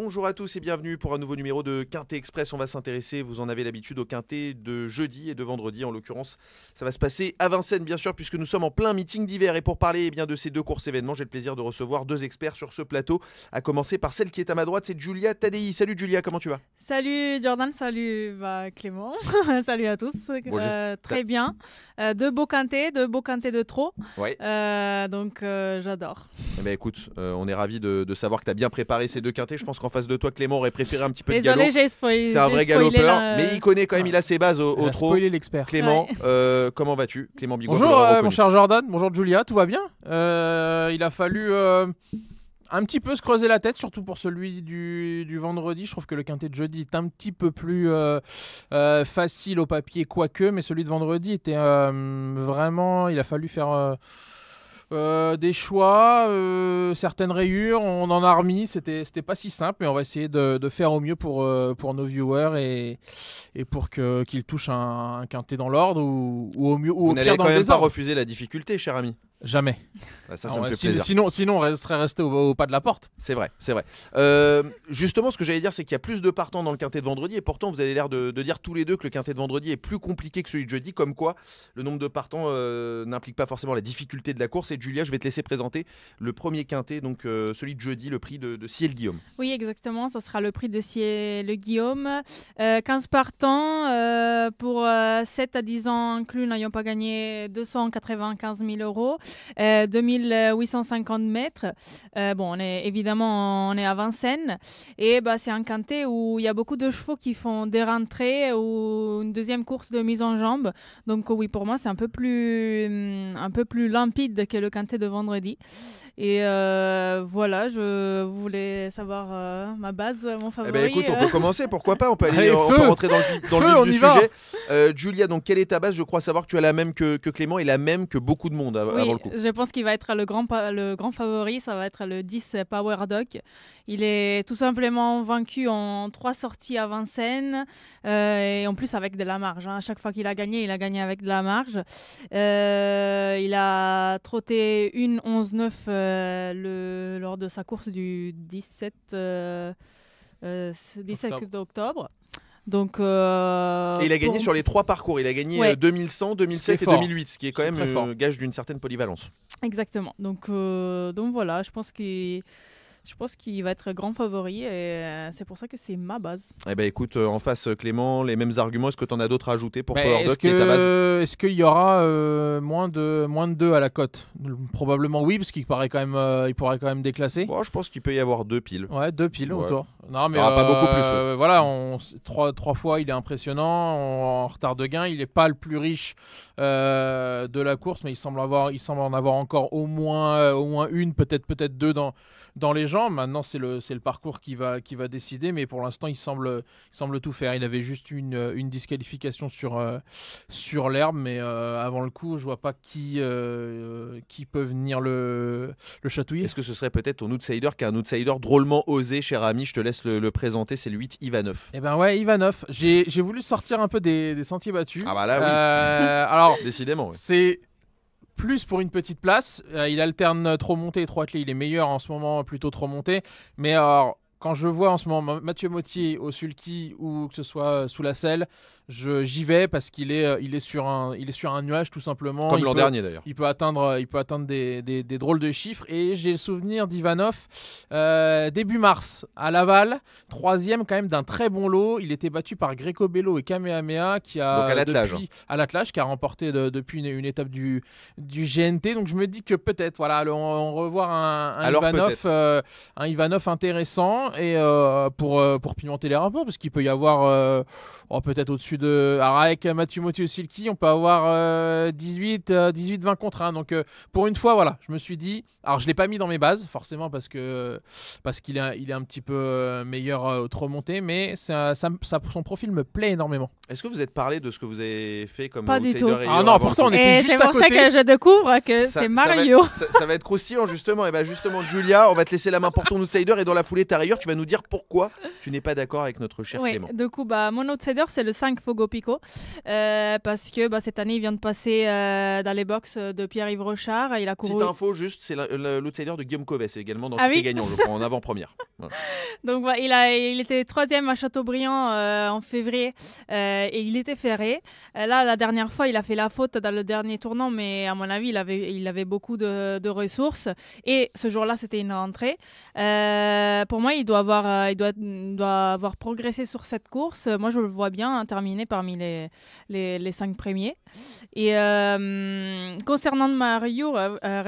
Bonjour à tous et bienvenue pour un nouveau numéro de Quintet Express. On va s'intéresser, vous en avez l'habitude, au Quintet de jeudi et de vendredi. En l'occurrence, ça va se passer à Vincennes, bien sûr, puisque nous sommes en plein meeting d'hiver. Et pour parler de ces deux courses événements, j'ai le plaisir de recevoir deux experts sur ce plateau. À commencer par celle qui est à ma droite, c'est Julia Tadei. Salut Julia, comment tu vas ? Salut Jordan, salut Clément, salut à tous. Bon, très bien. Deux beaux quintets de trop. Ouais. Donc j'adore. Eh ben, écoute, on est ravis de savoir que tu as bien préparé ces deux quintets. Je pense qu'en face de toi, Clément aurait préféré un petit peu de galop. Désolé, j'ai spoilé. C'est un vrai galopeur, mais il connaît quand même, il a ses bases au trot. Spoiler l'expert. Clément, comment vas-tu ? Clément Bigot. Bonjour mon cher Jordan, bonjour Julia, tout va bien ? Il a fallu un petit peu se creuser la tête, surtout pour celui du vendredi. Je trouve que le quintet de jeudi est un petit peu plus facile au papier, quoique, mais celui de vendredi était vraiment... Il a fallu faire... des choix, certaines rayures, on en a remis, c'était pas si simple, mais on va essayer de faire au mieux pour nos viewers et pour qu'ils touchent un quintet dans l'ordre ou au mieux ou Vous au n'allez pire dans quand le même pas désordre. refuser la difficulté, cher ami. Jamais. Ça me fait plaisir. Sinon, on serait resté au pas de la porte. C'est vrai. Justement, ce que j'allais dire, c'est qu'il y a plus de partants dans le quintet de vendredi, et pourtant, vous avez l'air de dire tous les deux que le quintet de vendredi est plus compliqué que celui de jeudi, comme quoi le nombre de partants n'implique pas forcément la difficulté de la course. Et Julia, je vais te laisser présenter le premier quintet, donc celui de jeudi, le prix de Ciel-Guillaume. Oui, exactement, ça sera le prix de Ciel-Guillaume. 15 partants pour 7 à 10 ans inclus n'ayant pas gagné 295 000 €. 2850 mètres. On est à Vincennes et c'est un quintet où il y a beaucoup de chevaux qui font des rentrées ou une deuxième course de mise en jambe. Donc oui, pour moi, c'est un peu plus limpide que le quintet de vendredi. Et voilà, je voulais savoir ma base, mon favori. Eh ben, écoute, on peut commencer, pourquoi pas, on peut rentrer dans le vif du sujet. Julia, donc quelle est ta base ? Je crois savoir que tu as la même que Clément et la même que beaucoup de monde avant le coup. Je pense qu'il va être le grand favori, ça va être le 10 Power Dog. Il est tout simplement vaincu en 3 sorties à Vincennes et en plus avec de la marge. À chaque fois qu'il a gagné avec de la marge. Il a trotté une 11-9 lors de sa course du 17 octobre. Donc, et il a gagné sur les 3 parcours. Il a gagné 2100, 2007 et 2008, ce qui est quand même gage d'une certaine polyvalence. Exactement. Donc voilà, je pense qu'il va être grand favori et c'est pour ça que c'est ma base. Eh ben écoute, en face Clément, les mêmes arguments. Est-ce que tu en as d'autres à ajouter pour Power Dog, qui est ta base ? Est-ce qu'il y aura moins de 2 à la cote ? Probablement oui, parce qu'il pourrait quand même déclasser. Bon, je pense qu'il peut y avoir 2 piles. Ouais, 2 piles autour. Non, mais pas beaucoup plus. Voilà, 3 fois, il est impressionnant. En retard de gain, il n'est pas le plus riche de la course, mais il semble en avoir encore au moins une, peut-être 2 dans les jambes. Maintenant, c'est le parcours qui va décider, mais pour l'instant, il semble tout faire. Il avait juste une disqualification sur l'herbe, mais avant le coup, je vois pas qui peut venir le chatouiller. Est-ce que ce serait peut-être ton outsider, qui est un outsider drôlement osé, cher ami ? Je te laisse le présenter, c'est le 8 Ivanov. Eh ben ouais, Ivanov. J'ai voulu sortir un peu des sentiers battus. Ah bah là, oui. Alors, décidément, ouais. C'est plus pour une petite place. Il alterne trop monté et trop attelé. Il est meilleur en ce moment, plutôt trop monté. Mais alors, quand je vois en ce moment Mathieu Mottier au sulky ou que ce soit sous la selle, j'y vais parce qu'il est sur un nuage tout simplement. Comme l'an dernier d'ailleurs. Il peut atteindre des drôles de chiffres. Et j'ai le souvenir d'Ivanov début mars à Laval, 3e quand même d'un très bon lot. Il était battu par Greco Bello et Kamehameha qui a donc à l'attelage, qui a remporté depuis une étape du GNT. Donc je me dis que peut-être on revoir un Ivanov intéressant et pour pimenter les rapports, parce qu'il peut y avoir peut-être au-dessus de... Alors avec Mathieu Mottier Silky, on peut avoir 18-20 contre 1. Donc pour une fois, je me suis dit... Alors je ne l'ai pas mis dans mes bases, forcément, parce qu'il est un petit peu meilleur trop monté, mais son profil me plaît énormément. Est-ce que vous êtes parlé de ce que vous avez fait comme pas du tout. Ah non, pourtant on était juste à côté. C'est pour ça que je découvre que c'est Mario. Ça va être croustillant, justement. Et justement, Julia, on va te laisser la main pour ton outsider, et dans la foulée, ta rayure, tu vas nous dire pourquoi tu n'es pas d'accord avec notre cher Clément. Du coup, mon outsider, c'est le 5 Fogo Pico parce que cette année, il vient de passer dans les box de Pierre-Yves Rochard. Il a couru. Petite info, juste, c'est l'outsider de Guillaume Covet, c'est également dans Ticket Gagnant, je crois, en avant-première. Voilà. Donc il était 3e à Châteaubriand en février et il était ferré. Là, la dernière fois, il a fait la faute dans le dernier tournant, mais à mon avis, il avait beaucoup de ressources. Et ce jour-là, c'était une rentrée. Pour moi, il doit avoir progressé sur cette course. Moi, je le vois bien terminer parmi les 5 premiers. Et concernant ma rayure...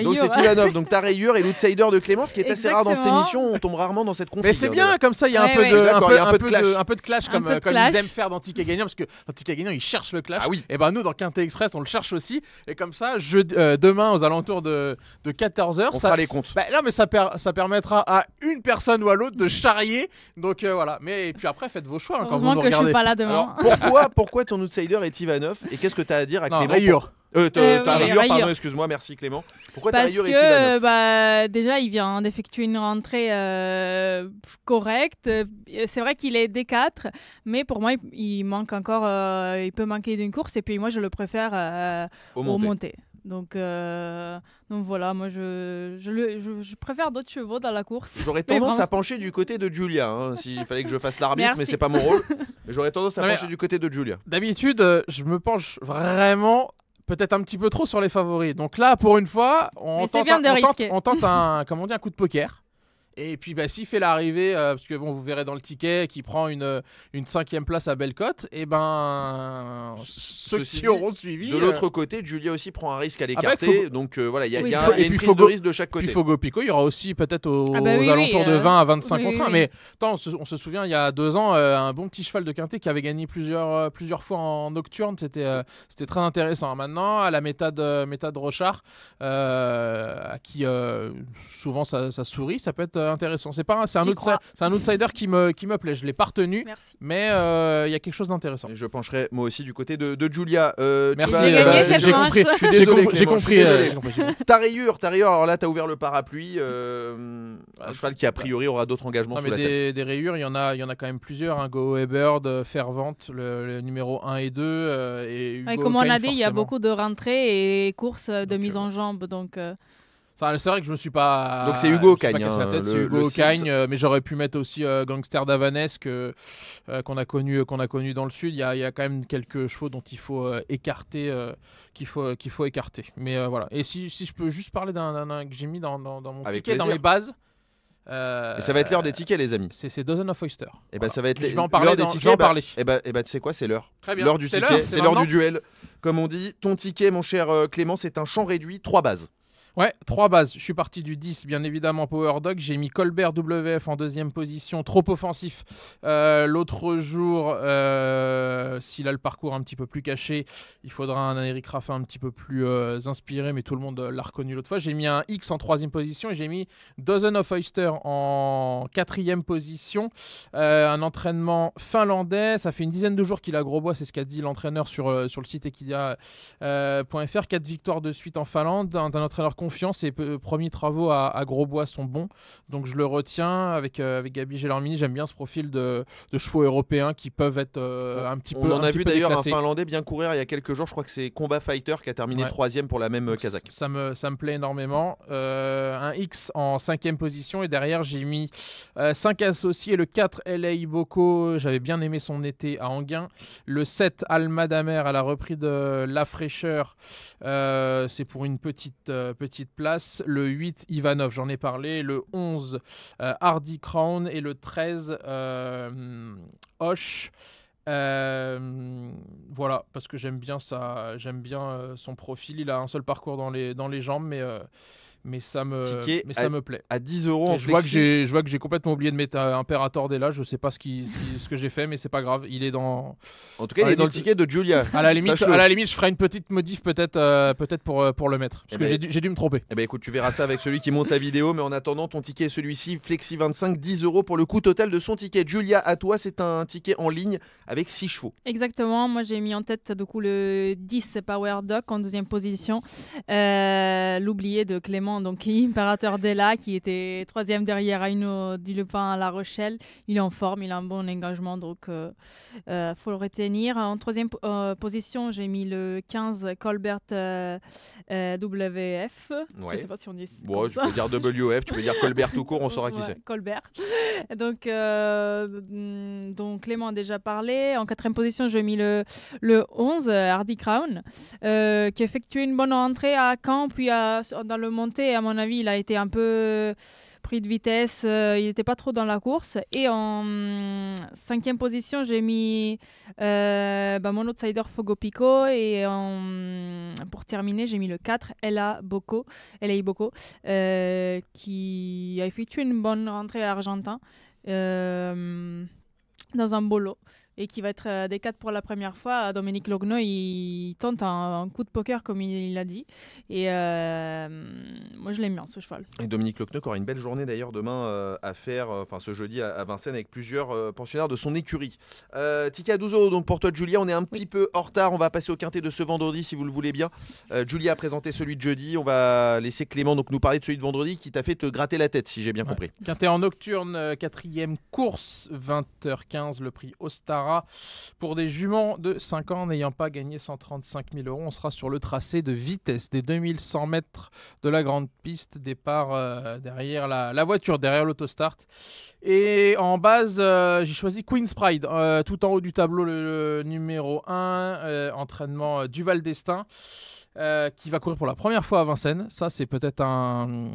Donc c'est Ivanov, donc ta rayure et l'outsider de Clément, ce qui est assez rare dans cette émission. On tombe rarement dans cette config. Mais c'est bien, comme ça, il y a un peu de clash, comme ils aiment faire dans Ticket Gagnant, parce que dans Ticket Gagnant, ils cherchent le clash. Ah oui. Et ben nous, dans Quintet Express, on le cherche aussi. Et comme ça, demain, aux alentours de 14h, on fera les comptes. Non, mais ça permettra à une personne ou à l'autre de charrier. Donc voilà. Mais et puis après, faites vos choix quand vous nous regardez. Heureusement que je suis pas là demain. Alors, pourquoi ton outsider est Ivanov et qu'est-ce que tu as à dire à Clément? Rayure. Ta rayure, pardon, excuse-moi, merci Clément. Pourquoi ta rayure est Ivanov? Parce que déjà, il vient d'effectuer une rentrée correcte. C'est vrai qu'il est D4, mais pour moi, il manque encore. Il peut manquer d'une course, et puis moi, je le préfère au monté. Donc voilà, moi je préfère d'autres chevaux dans la course. J'aurais tendance à pencher du côté de Giulia, s'il fallait que je fasse l'arbitre, mais c'est pas mon rôle. Mais j'aurais tendance à pencher du côté de Giulia. D'habitude, je me penche vraiment peut-être un petit peu trop sur les favoris. Donc là, pour une fois, on tente un coup de poker. Et puis s'il fait l'arrivée, parce que vous verrez dans le ticket qu'il prend une 5e place à Bellecote, et ceux qui auront suivi. De l'autre côté, Giulia aussi prend un risque à l'écarter. Donc voilà, il y a une prise de risque de chaque côté. Puis Fogo Pico, il y aura aussi peut-être aux alentours de 20 à 25 contre 1. Mais on se souvient, il y a 2 ans, un bon petit cheval de Quintet qui avait gagné plusieurs fois en nocturne. C'était très intéressant. Maintenant, à la méthode Rochard, à qui souvent ça sourit, ça peut être intéressant. C'est un outsider qui me plaît. Je l'ai pas retenu, mais il y a quelque chose d'intéressant. Et je pencherai moi aussi du côté de Giulia. Merci. J'ai compris. Je suis désolé. J'ai compris. Ta rayure. Alors là, tu as ouvert le parapluie. Un cheval qui a priori aura d'autres engagements sous la selle. Des rayures, il y en a quand même plusieurs. Go Bird, Fervente, le numéro 1 et 2. Et Hugo comme on Cagne, a dit, il y a forcément. beaucoup de rentrées et courses de mise en jambe. Donc c'est vrai que je me suis pas. Donc c'est Hugo Cagne. C'est Hugo Cagne, mais j'aurais pu mettre aussi Gangster d'Havanès qu'on a connu dans le sud. Il y a quand même quelques chevaux dont il faut écarter, qu'il faut écarter. Mais voilà. Et si je peux juste parler d'un que j'ai mis dans mon Avec ticket, plaisir. dans mes bases. Et ça va être l'heure des tickets, les amis. C'est Dozen of Oyster. Et ça va être je vais en parler. l'heure des tickets. Je vais en parler. Et tu sais quoi, c'est l'heure. Très bien. L'heure du ticket, c'est l'heure maintenant. du duel. Comme on dit, ton ticket, mon cher Clément, c'est un champ réduit, 3 bases. Ouais, 3 bases. Je suis parti du 10, bien évidemment, Power Dog. J'ai mis Colbert WF en 2e position, trop offensif. L'autre jour, s'il a le parcours un petit peu plus caché, il faudra un Eric Raffin un petit peu plus inspiré, mais tout le monde l'a reconnu l'autre fois. J'ai mis un X en 3e position et j'ai mis Dozen of Oyster en 4e position. Un entraînement finlandais. Ça fait une dizaine de jours qu'il a Grosbois, c'est ce qu'a dit l'entraîneur sur le site equidia.fr. 4 victoires de suite en Finlande, d'un entraîneur confiant. Ses premiers travaux à Grosbois sont bons, donc je le retiens avec Gabi Gelormini. J'aime bien ce profil de chevaux européens qui peuvent être un petit peu. On en a vu d'ailleurs déclassés. un Finlandais bien courir il y a quelques jours. Je crois que c'est Combat Fighter qui a terminé 3e pour la même Kazakh. Ça me plaît énormément. Un X en 5e position et derrière j'ai mis 5 associés. Le 4 LA Boko, j'avais bien aimé son été à Anguin. Le 7 Almadamer, elle a repris de la fraîcheur. C'est pour une petite place. Le 8 Ivanov, j'en ai parlé. Le 11 Hardy Crown et le 13 Hoche. Voilà, parce que j'aime bien son profil. Il a un seul parcours dans les jambes, mais ça me plaît. À 10 euros en flexi. Je vois que j'ai complètement oublié de mettre Imperator Della. Je sais pas ce que j'ai fait, mais c'est pas grave. Il est dans. En tout cas, il est dans le ticket de Giulia. À la limite, je ferai une petite modif peut-être pour le mettre, parce que j'ai dû me tromper. Eh ben écoute, tu verras ça avec celui qui monte la vidéo, mais en attendant, ton ticket est celui-ci, Flexi 25, 10 euros pour le coût total de son ticket. Giulia, à toi, c'est un ticket en ligne avec 6 chevaux. Exactement. Moi, j'ai mis en tête du coup le 10 Power Dog en 2e position. L'oublié de Clément position. Donc, Impérateur Della, qui était 3e derrière Aino Dulépin à La Rochelle. Il est en forme, il a un bon engagement, donc faut le retenir. En 3e position, j'ai mis le 15 Colbert WF. Je ne sais pas si on dit bon, tu peux dire WF, tu peux dire Colbert tout court, on saura qui c'est. Colbert. Donc Clément a déjà parlé. En 4e position, j'ai mis le 11 Hardy Crown, qui a effectué une bonne rentrée à Caen, puis dans le montée, à mon avis, il a été un peu pris de vitesse, il n'était pas trop dans la course. Et en 5e position, j'ai mis mon outsider Fogo Pico, et pour terminer, j'ai mis le 4 LA Bocco, qui a effectué une bonne rentrée à Argentin dans un beau lot, et qui va être des 4 pour la première fois. Dominique Logno, il tente un coup de poker, comme il l'a dit. Et moi, je l'aime bien, ce cheval. Et Dominique Logno aura une belle journée d'ailleurs demain à faire, ce jeudi à Vincennes, avec plusieurs pensionnaires de son écurie. Tika Douzo, donc pour toi, Julia, on est un petit peu en retard. On va passer au quintet de ce vendredi, si vous le voulez bien. Julia a présenté celui de jeudi. On va laisser Clément donc nous parler de celui de vendredi, qui t'a fait te gratter la tête, si j'ai bien compris. Quintet en nocturne, 4e course, 20h15, le prix Ostara. Pour des juments de 5 ans n'ayant pas gagné 135 000 €, on sera sur le tracé de vitesse des 2100 mètres de la grande piste, départ derrière la voiture, derrière l'autostart. Et en base, j'ai choisi Queen's Pride, tout en haut du tableau, le numéro 1, entraînement du Val d'Estaing. Qui va courir pour la première fois à Vincennes. Ça, c'est peut-être un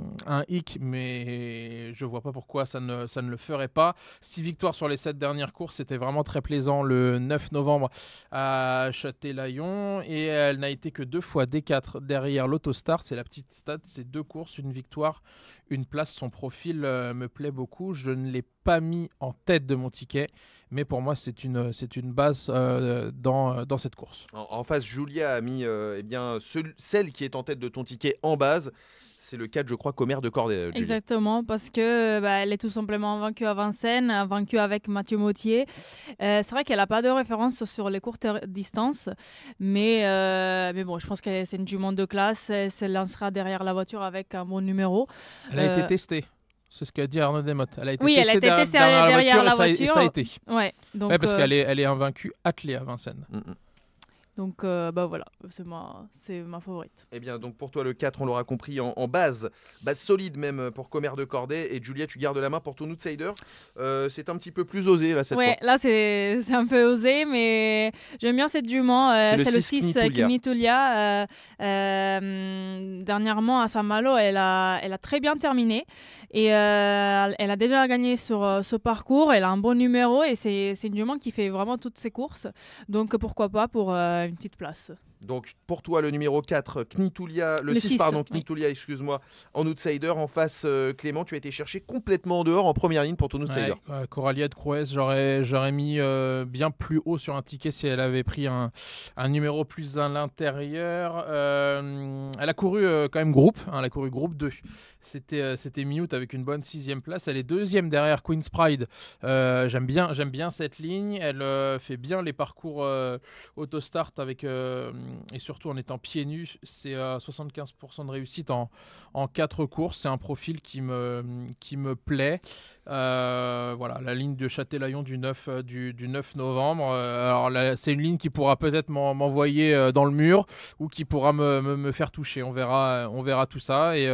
hic, mais je ne vois pas pourquoi ça ne le ferait pas. 6 victoires sur les 7 dernières courses, c'était vraiment très plaisant le 9 novembre à Châtelaillon, et elle n'a été que 2 fois D4 derrière l'autostart. C'est la petite stat, c'est 2 courses, une victoire, une place. Son profil me plaît beaucoup. Je ne l'ai pas mis en tête de mon ticket, mais pour moi, c'est une base dans cette course. En face, Julia a mis celle qui est en tête de ton ticket en base. C'est le 4, je crois, Comer de Corday. Julia. Exactement, parce que elle est tout simplement vaincue à Vincennes, vaincue avec Mathieu Mautier. C'est vrai qu'elle n'a pas de référence sur les courtes distances, mais bon, je pense que c'est une jument de classe. Elle se lancera derrière la voiture avec un bon numéro. Elle a été testée. C'est ce qu'a dit Arnaud Desmottes. Elle a été testée derrière la voiture. Et ça a été. Ouais, donc, parce qu'elle est invaincue attelée à Vincennes. Donc voilà, c'est ma favorite. Eh bien, donc pour toi, le 4, on l'aura compris, en base solide même pour Comer de Corday. Et Julia, tu gardes la main pour ton outsider. C'est un petit peu plus osé là cette fois. Ouais, là c'est un peu osé, mais j'aime bien cette jument. C'est le 6 Knitulia. Dernièrement à Saint-Malo, elle a très bien terminé. Et elle a déjà gagné sur ce parcours. Elle a un bon numéro, et c'est une jument qui fait vraiment toutes ses courses. Donc pourquoi pas pour une petite place. Donc pour toi, le numéro 4, Knitulia, le 6, pardon, Knitulia, excuse-moi, en outsider. En face, Clément, tu as été cherché complètement en dehors en première ligne pour ton outsider. Coralia de Crues, j'aurais mis bien plus haut sur un ticket si elle avait pris un numéro plus à l'intérieur. Elle a couru quand même groupe, elle a couru groupe 2. C'était mi-août avec une bonne 6e place. Elle est 2e derrière Queen's Pride. J'aime bien cette ligne. Elle fait bien les parcours autostart avec... et surtout en étant pieds nus, c'est 75% de réussite en 4 courses. C'est un profil qui me plaît. Voilà, la ligne de Châtelaillon du 9 novembre. Alors c'est une ligne qui pourra peut-être m'envoyer dans le mur, ou qui pourra me faire toucher. On verra tout ça. Et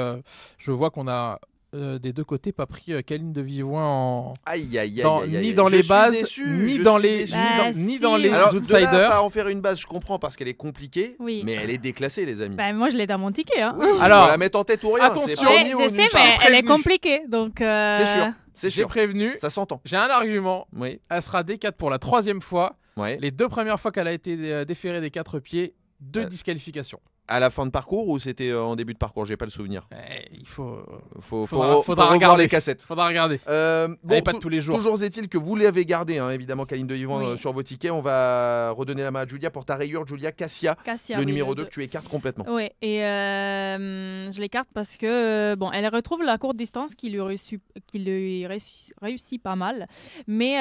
je vois qu'on a des deux côtés pas pris Caline de Vivoin ni dans les bases, ni dans les Alors, outsiders. De là, pas en faire une base, je comprends, parce qu'elle est compliquée, mais elle est déclassée, les amis. Moi je l'ai dans mon ticket. Hein. Oui, alors, on va la mettre en tête ou rien. Attention, je sais, mais elle est compliquée, donc. C'est sûr. J'ai prévenu. Ça s'entend. J'ai un argument. Oui. Elle sera D4 pour la 3e fois. Ouais. Les 2 premières fois qu'elle a été déférée des 4 pieds, 2 disqualifications. À la fin de parcours ou c'était en début de parcours? J'ai pas le souvenir. Il faudra revoir regarder les cassettes. Faudra regarder. Pas tous les jours. Toujours est-il que vous l'avez gardé, évidemment, Caline de Vivoin, sur vos tickets. On va redonner la main à Julia pour ta rayure. Julia, Cassia, le numéro 2 que tu écartes complètement. Oui, et je l'écarte parce que elle retrouve la courte distance qui lui réussit pas mal. Mais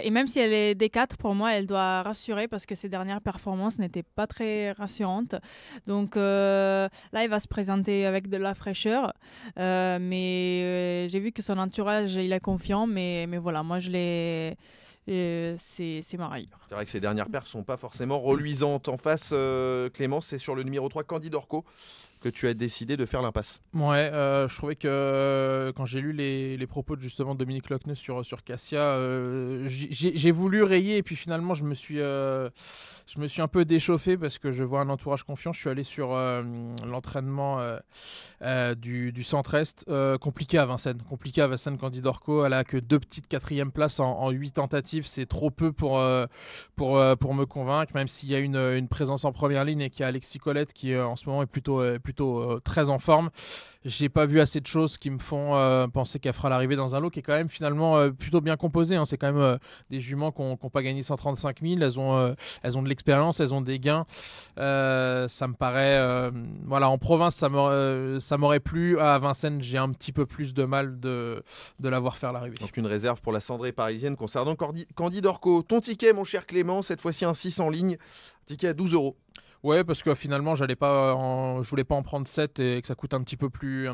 et même si elle est D4, pour moi, elle doit rassurer parce que ses dernières performances n'étaient pas très rassurantes. Donc là, il va se présenter avec de la fraîcheur. Mais j'ai vu que son entourage, il est confiant. Mais voilà, moi, je l'ai... c'est ma règle. C'est vrai que ces dernières perfs sont pas forcément reluisantes. En face, Clément, c'est sur le numéro 3, Candide Orco, que tu as décidé de faire l'impasse. Ouais, je trouvais que quand j'ai lu les propos de justement Dominique Lochner sur Cassia, j'ai voulu rayer et puis finalement je me suis un peu déchauffé parce que je vois un entourage confiant. Je suis allé sur l'entraînement du centre-est, compliqué à Vincennes. Candide Orco, elle a que 2 petites 4e places en 8 tentatives. C'est trop peu pour me convaincre, même s'il y a une présence en première ligne et qu'il y a Alexis Colette qui en ce moment est plutôt très en forme. J'ai pas vu assez de choses qui me font penser qu'elle fera l'arrivée dans un lot qui est quand même finalement plutôt bien composé. C'est quand même des juments qui n'ont pas gagné 135 000. Elles ont de l'expérience, elles ont des gains. Ça me paraît... voilà, en province, ça m'aurait plu. À Vincennes, j'ai un petit peu plus de mal de la voir faire l'arrivée. Donc une réserve pour la cendrée parisienne concernant Candide Orco. Ton ticket, mon cher Clément, cette fois-ci un 6 en ligne. Ticket à 12 €. Ouais, parce que finalement, je voulais pas en prendre 7 et que ça coûte un petit peu plus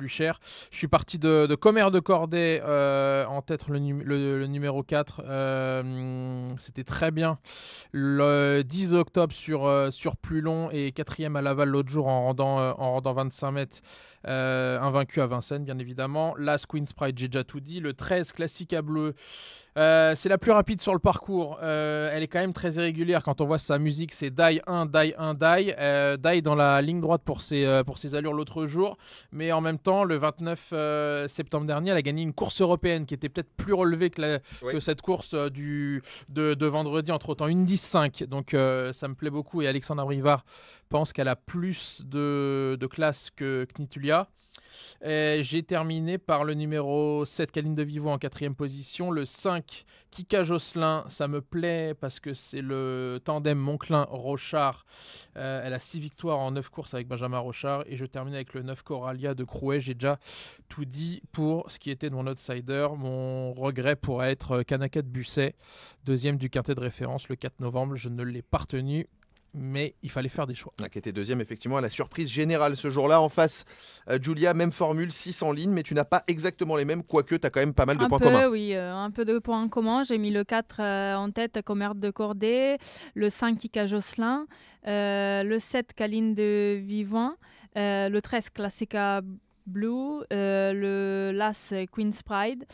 cher. Je suis parti de Commère de Corday en tête le numéro 4. C'était très bien. Le 10 octobre sur plus long et 4e à Laval l'autre jour en rendant 25 mètres. Invaincu à Vincennes, bien évidemment. L'As Queen's Pride, j'ai déjà tout dit. Le 13 classique à bleu. C'est la plus rapide sur le parcours. Elle est quand même très irrégulière. Quand on voit sa musique, c'est die 1, die 1, die. Die dans la ligne droite pour ses allures l'autre jour. Mais en même temps, le 29 septembre dernier, elle a gagné une course européenne qui était peut-être plus relevée que cette course de vendredi, entre autant une 10-5. Donc ça me plaît beaucoup. Et Alexandre Rivard pense qu'elle a plus de classe que Knitulia. J'ai terminé par le numéro 7, Caline de Vivo en 4e position. Le 5, Kika Josselin, ça me plaît parce que c'est le tandem Monclin-Rochard. Elle a 6 victoires en 9 courses avec Benjamin Rochard. Et je termine avec le 9 Coralia de Crouet. J'ai déjà tout dit pour ce qui était de mon outsider. Mon regret pourrait être Kanaka de Busset, 2e du quintet de référence le 4 novembre. Je ne l'ai pas retenu. Mais il fallait faire des choix. Qui était 2e, effectivement, à la surprise générale ce jour-là. En face, Julia, même formule, 6 en ligne, mais tu n'as pas exactement les mêmes, quoique tu as quand même pas mal de points communs. Oui, un peu de points communs. J'ai mis le 4 en tête, Commère de Corday, le 5, Kika Josselin, le 7, Caline de Vivant, le 13, Classica Blue, le Las Queen's Pride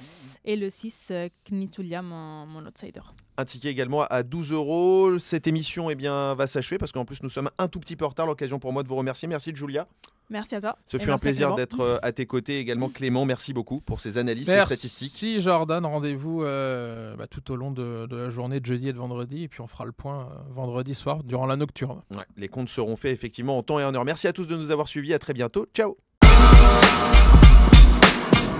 et le 6, Knitulia, mon outsider. Un ticket également à 12 €. Cette émission va s'achever parce qu'en plus nous sommes un tout petit peu en retard. L'occasion pour moi de vous remercier. Merci Julia. Merci à toi. Ce fut un plaisir d'être à tes côtés également. Clément, merci beaucoup pour ces analyses, ces statistiques. Merci Jordan, rendez-vous tout au long de la journée de jeudi et de vendredi. Et puis on fera le point vendredi soir durant la nocturne. Ouais, les comptes seront faits effectivement en temps et en heure. Merci à tous de nous avoir suivis. À très bientôt. Ciao.